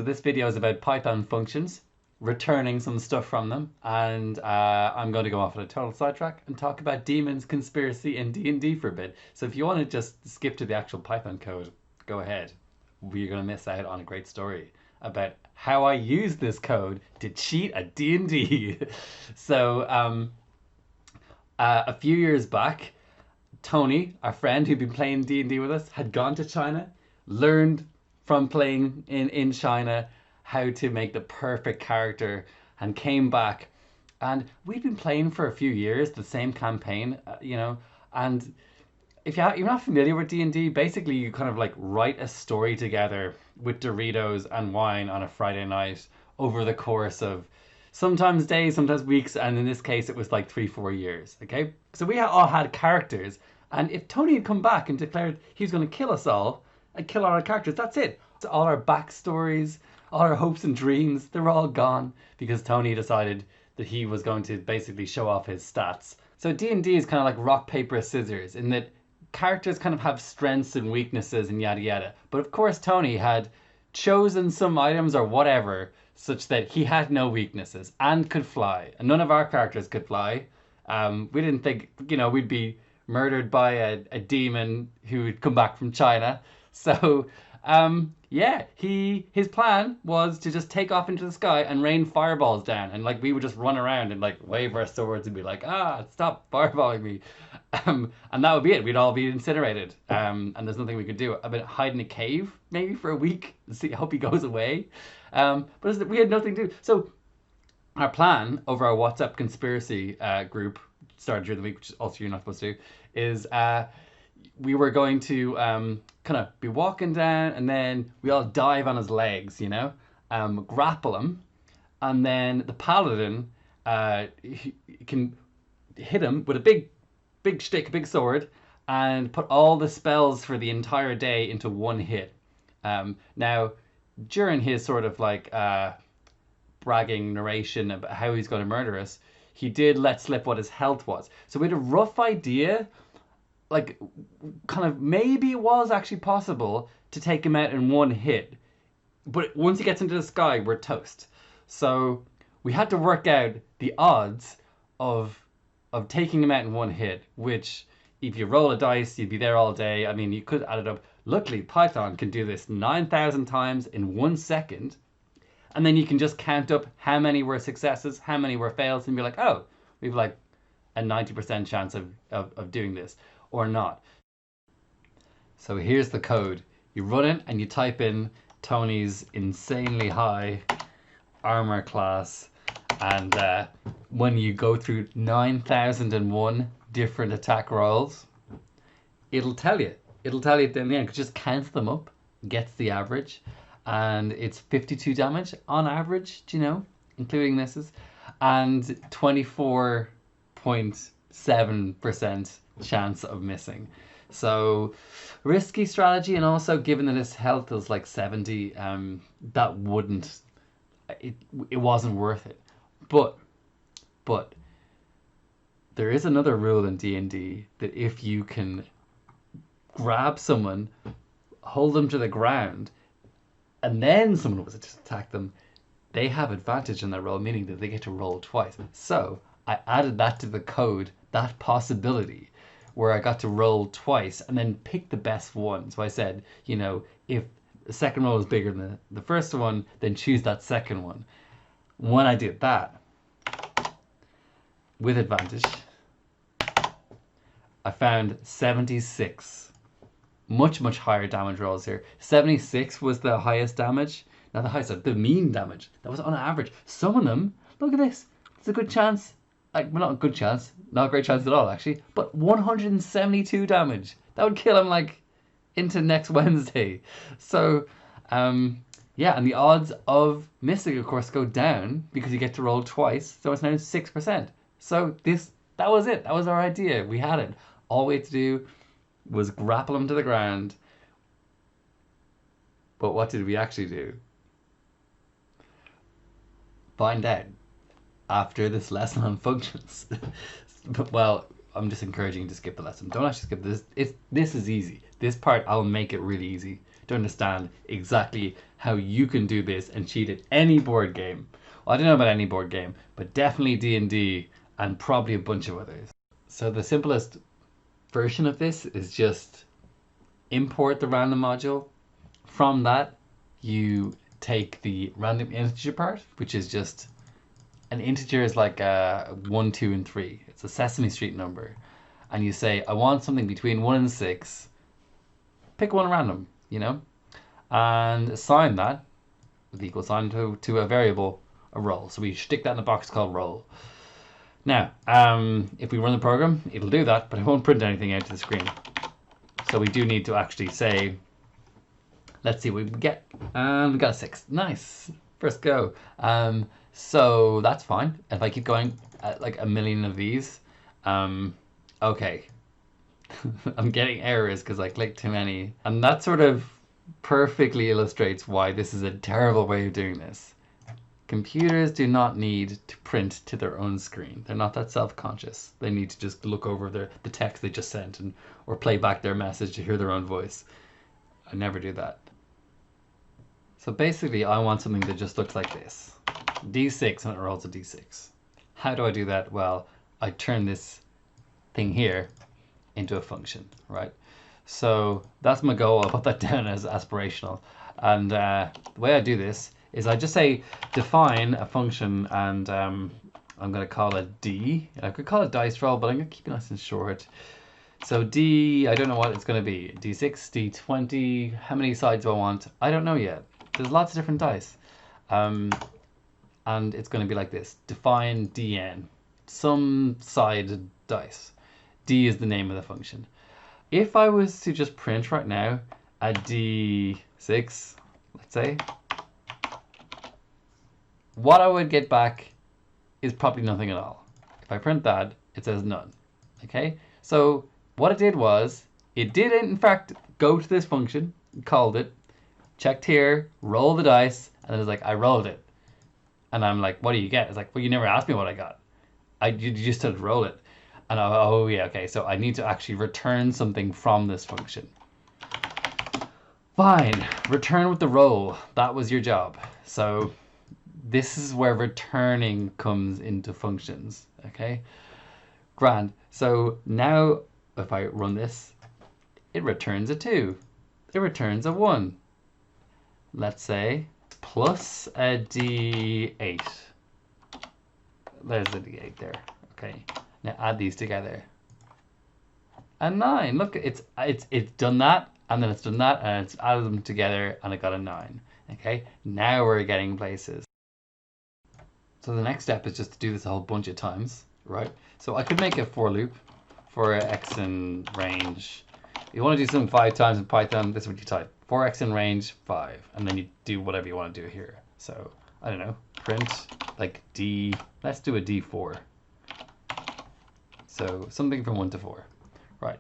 So this video is about Python functions, returning some stuff from them, and I'm going to go off on a total sidetrack and talk about demons, conspiracy, and D&D for a bit. So if you want to just skip to the actual Python code, go ahead. You're going to miss out on a great story about how I use this code to cheat at D&D. So a few years back, Tony, our friend who'd been playing D&D with us, had gone to China, learned from playing in China how to make the perfect character, and came back. And we'd been playing for a few years, the same campaign, and if you're not familiar with D&D, basically you kind of like write a story together with Doritos and wine on a Friday night over the course of sometimes days, sometimes weeks, and in this case it was like 3-4 years. Okay, so we all had characters, and if Tony had come back and declared he was going to kill us all and kill all our characters, that's it. So all our backstories, all our hopes and dreams, they were all gone because Tony decided that he was going to basically show off his stats. So D&D is kind of like rock, paper, scissors in that characters kind of have strengths and weaknesses and yada yada. But of course Tony had chosen some items or whatever such that he had no weaknesses and could fly. And none of our characters could fly. We didn't think, we'd be murdered by a demon who would come back from China. So yeah, his plan was to just take off into the sky and rain fireballs down, and like we would just run around and like wave our swords and be like, stop fireballing me, and that would be it. We'd all be incinerated, and there's nothing we could do. I've been hide in a cave maybe for a week, hope he goes away, but we had nothing to do. So our plan over our WhatsApp conspiracy group started during the week, which also you're not supposed to do, is we were going to kind of be walking down, and then we all dive on his legs, grapple him, and then the paladin he can hit him with a big stick, a big sword, and put all the spells for the entire day into one hit. Now, during his sort of like bragging narration about how he's going to murder us, he did let slip what his health was. So we had a rough idea, like kind of maybe it was actually possible to take him out in one hit, but once he gets into the sky, we're toast. So we had to work out the odds of taking him out in one hit, which if you roll a dice, you'd be there all day. I mean, you could add it up. Luckily, Python can do this 9,000 times in 1 second, and then you can just count up how many were successes, how many were fails, and be like, oh, we've like a 90% chance of doing this, or not. So here's the code. You run it and you type in Tony's insanely high armor class, and when you go through 9,001 different attack rolls, it'll tell you at the end. It just counts them up, gets the average, and it's 52 damage on average, including misses, and 24.7% chance of missing. So risky strategy, and also given that his health is like 70, that it wasn't worth it. But there is another rule in D&D that if you can grab someone, hold them to the ground, and then someone was to attack them, they have advantage in that roll, meaning that they get to roll twice. So I added that to the code, that possibility, where I got to roll twice and then pick the best one. So I said, if the second roll is bigger than the first one, then choose that second one. When I did that, with advantage, I found 76. Much higher damage rolls here. 76 was the highest damage. Not the highest, the mean damage. That was on average. Some of them, look at this. It's a good chance. Like, well, not a good chance. Not a great chance at all, actually. But 172 damage. That would kill him, like, into next Wednesday. So, yeah, and the odds of missing, of course, go down because you get to roll twice. So it's now 6%. So that was it. That was our idea. We had it. All we had to do was grapple him to the ground. But what did we actually do? Find out after this lesson on functions. Well, I'm just encouraging you to skip the lesson. Don't actually skip this. This is easy. This part, I'll make it really easy. to understand exactly how you can do this and cheat at any board game. Well, I don't know about any board game, but definitely D&D and probably a bunch of others. So the simplest version of this is just import the random module. From that, you take the random integer part, which is just an integer is like 1, 2, and 3. It's a Sesame Street number. And you say, I want something between 1 and 6. Pick one random, and assign that with the equal sign to a variable, a roll. So we stick that in a box called roll. Now, if we run the program, it'll do that, but it won't print anything out to the screen. So we do need to actually say, let's see what we get. We got a 6. Nice. First go. So that's fine. If I keep going at like a million of these, okay. I'm getting errors because I clicked too many. And that sort of perfectly illustrates why this is a terrible way of doing this. Computers do not need to print to their own screen. They're not that self-conscious. They need to just look over the text they just sent or play back their message to hear their own voice. I never do that. So basically, I want something that just looks like this. D6 and it rolls a D6. How do I do that? Well, I turn this thing here into a function, right? So that's my goal. I'll put that down as aspirational. And the way I do this is I just say define a function, and I'm going to call it D. I could call it dice roll, but I'm going to keep it nice and short. So D, I don't know what it's going to be. D6, D20, how many sides do I want? I don't know yet. There's lots of different dice. And it's going to be like this. Define Dn, some side dice. D is the name of the function. If I was to just print right now a D6, let's say, what I would get back is probably nothing at all. If I print that, it says none. Okay? So what it did was, it did in fact go to this function, called it, checked here, roll the dice, and it was like, I rolled it. And I'm like, what do you get? It's like, well, you never asked me what I got. You just said roll it. And oh yeah, okay, so I need to actually return something from this function. Fine, return with the roll. That was your job. So this is where returning comes into functions, okay? Grand. So now if I run this, it returns a 2. It returns a 1. Let's say plus a D8. There's a D8 there, okay? Now add these together. A 9. Look, it's done that, and then it's done that, and it's added them together, and it got a 9. Okay, now we're getting places. So the next step is just to do this a whole bunch of times, right? So I could make a for loop for x in range. If you want to do something 5 times in Python, this is what you type. For x in range 5, and then you do whatever you want to do here. So I don't know, print like D. Let's do a D4. So something from 1 to 4. Right.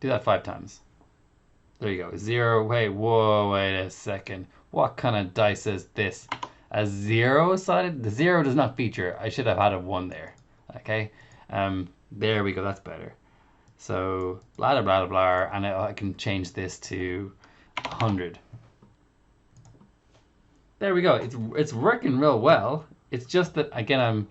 Do that 5 times. There you go. 0. Wait, whoa, wait a second. What kind of dice is this? A 0-sided? The 0 does not feature. I should have had a 1 there. Okay. There we go. That's better. So blah, blah, blah, blah. And I can change this to 100. There we go. It's working real well. It's just that, again, I'm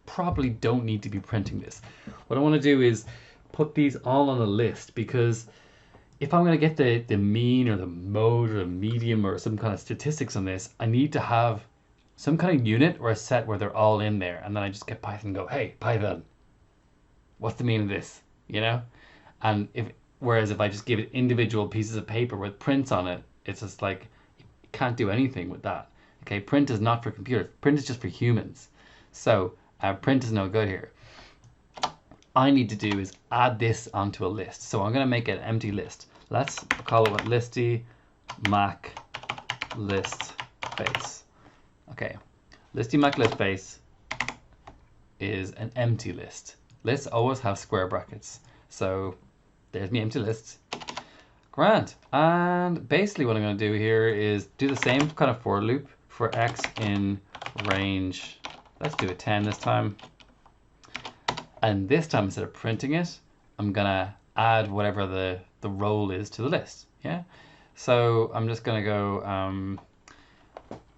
probably don't need to be printing this. What I want to do is put these all on a list, because if I'm going to get the mean or the mode or the medium or some kind of statistics on this, I need to have some kind of unit or a set where they're all in there, and then I just get Python and go, hey, Python, what's the mean of this? And whereas if I just give it individual pieces of paper with prints on it, it's just like, you can't do anything with that. Okay, print is not for computers. Print is just for humans. So print is no good here. I need to do is add this onto a list. So I'm going to make an empty list. Let's call it listy mac list base. Okay, listy mac list base is an empty list. Lists always have square brackets. So there's my empty list. Grand. And basically what I'm going to do here is do the same kind of for loop for x in range. Let's do a 10 this time. And this time, instead of printing it, I'm going to add whatever the roll is to the list. Yeah. So I'm just gonna go,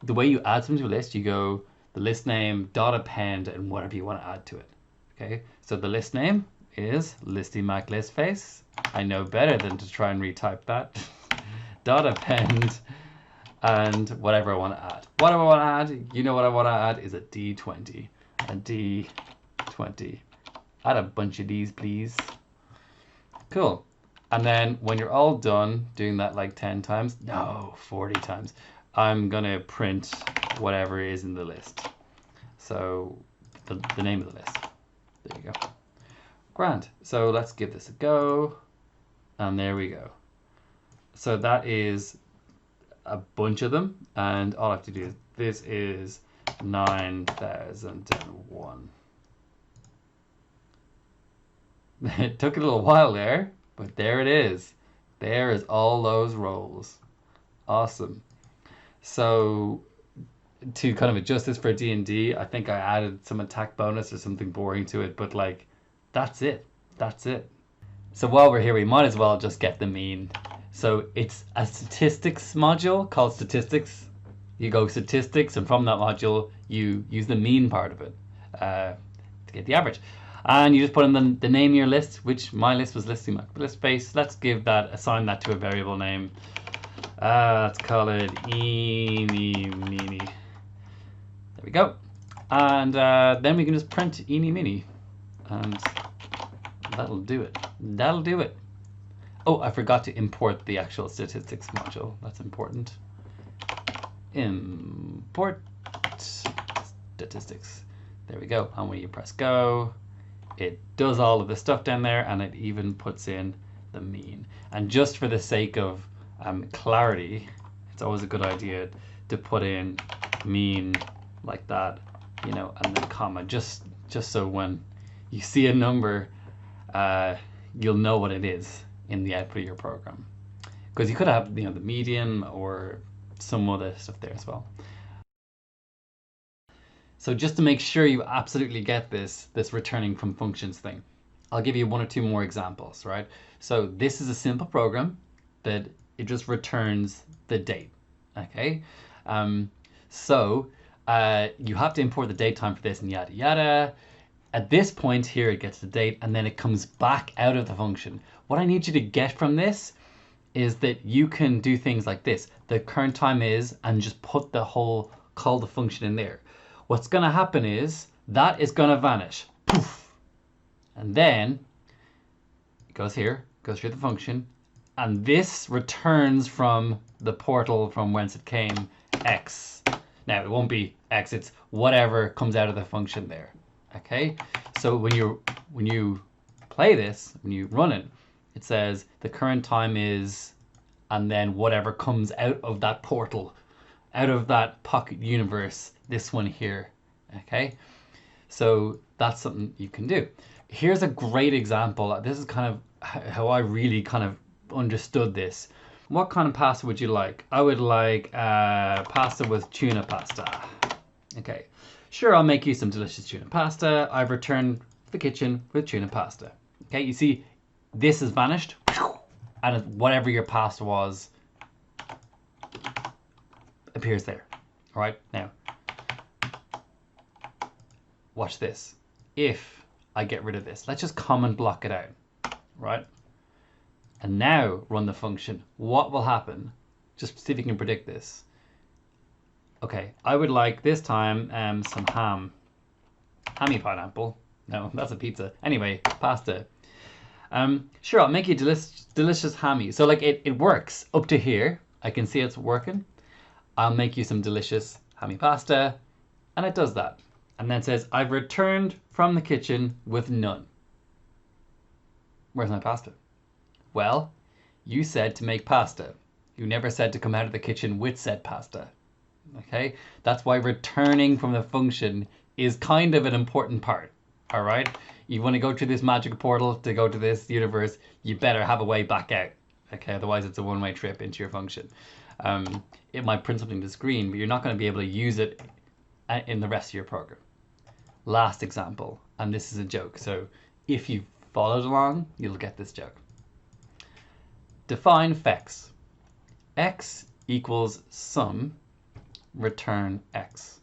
the way you add something to a list, you go the list name dot append and whatever you want to add to it. Okay, so the list name is listy mac list face. I know better than to try and retype that. Dot append and whatever I want to add. What do I want to add? You know what I want to add is a D20. A D20. Add a bunch of these, please. Cool. And then when you're all done doing that like 10 times, no, 40 times, I'm going to print whatever is in the list. So the name of the list. There you go. Grand. So let's give this a go. And there we go. So that is a bunch of them. And all I have to do is, this is 9001. It took a little while there, but there it is. There is all those roles. Awesome. So to kind of adjust this for D&D, I think I added some attack bonus or something boring to it, but like, that's it. That's it. So while we're here, we might as well just get the mean. So it's a statistics module called statistics. You go statistics, and from that module, you use the mean part of it to get the average. And you just put in the name of your list, which my list was listing my list space. Let's give that, assign that to a variable name. Let's call it eeny meeny. There we go. And then we can just print eeny meeny. And that'll do it. That'll do it. Oh, I forgot to import the actual statistics module. That's important. Import statistics. There we go. And when you press go, it does all of the stuff down there, and it even puts in the mean. And just for the sake of clarity, it's always a good idea to put in mean like that, you know, and then comma, just so when you see a number, you'll know what it is in the output of your program. Because you could have, you know, the median or some other stuff there as well. So just to make sure you absolutely get this returning from functions thing, I'll give you one or two more examples, right? So this is a simple program that it just returns the date, okay? So you have to import the date time for this and yada yada. At this point here, it gets the date and then it comes back out of the function. What I need you to get from this is that you can do things like this. The current time is, and just put the whole call the function in there. What's going to happen is that is going to vanish. Poof. And then it goes here, goes through the function, and this returns from the portal from whence it came, X. Now, it won't be X, it's whatever comes out of the function there. Okay? So when you play this, when you run it, it says the current time is, and then whatever comes out of that portal, out of that pocket universe, this one here, okay? So that's something you can do. Here's a great example. This is kind of how I really kind of understood this. What kind of pasta would you like? I would like pasta with tuna pasta. Okay, sure, I'll make you some delicious tuna pasta. I've returned the kitchen with tuna pasta. Okay, you see, this has vanished, and whatever your pasta was appears there. All right, now, watch this. If I get rid of this, let's just comment block it out, right? And now run the function. What will happen? Just see if you can predict this. Okay, I would like this time some ham. Hammy pineapple. No, that's a pizza. Anyway, pasta. Sure, I'll make you delicious hammy. So like it works up to here. I can see it's working. I'll make you some delicious hammy pasta. And it does that. And then it says, I've returned from the kitchen with none. Where's my pasta? Well, you said to make pasta. You never said to come out of the kitchen with said pasta. Okay? That's why returning from the function is kind of an important part. All right? You want to go through this magic portal to go to this universe, you better have a way back out. Okay? Otherwise, it's a one-way trip into your function. It might print something to the screen, but you're not going to be able to use it in the rest of your program. Last example, and this is a joke. So if you followed along, you'll get this joke. Define fex. x equals sum, return x.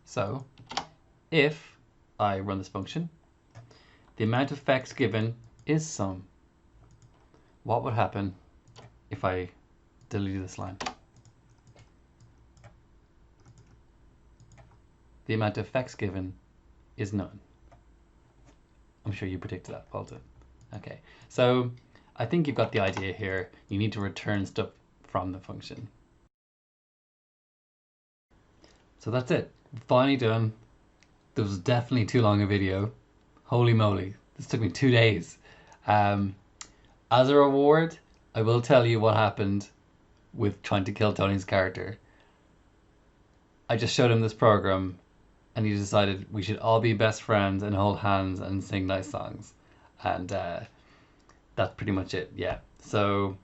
So if I run this function, the amount of effects given is sum. What would happen if I delete this line? The amount of effects given is none. I'm sure you predicted that, Paulton. Okay, so I think you've got the idea here. You need to return stuff from the function. So that's it. Finally done. This was definitely too long a video. Holy moly, this took me 2 days. As a reward, I will tell you what happened with trying to kill Tony's character. I just showed him this program and he decided we should all be best friends and hold hands and sing nice songs. And that's pretty much it, yeah. So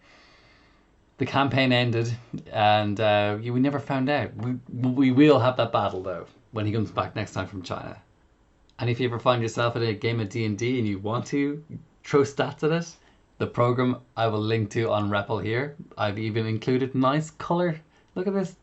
the campaign ended and we never found out. We will have that battle though when he comes back next time from China. And if you ever find yourself in a game of D&D and you want to throw stats at it, the program I will link to on Repl here. I've even included nice color. Look at this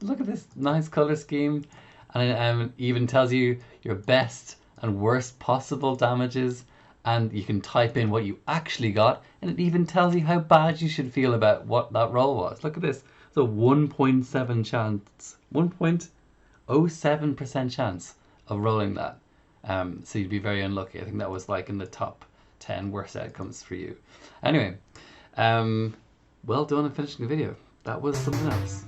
nice color scheme. And it even tells you your best and worst possible damages. And you can type in what you actually got. And it even tells you how bad you should feel about what that roll was. Look at this. It's a 1.7 chance. 1.07% chance of rolling that. So you'd be very unlucky. I think that was like in the top 10 worst outcomes for you. Anyway, well done on finishing the video. That was something else.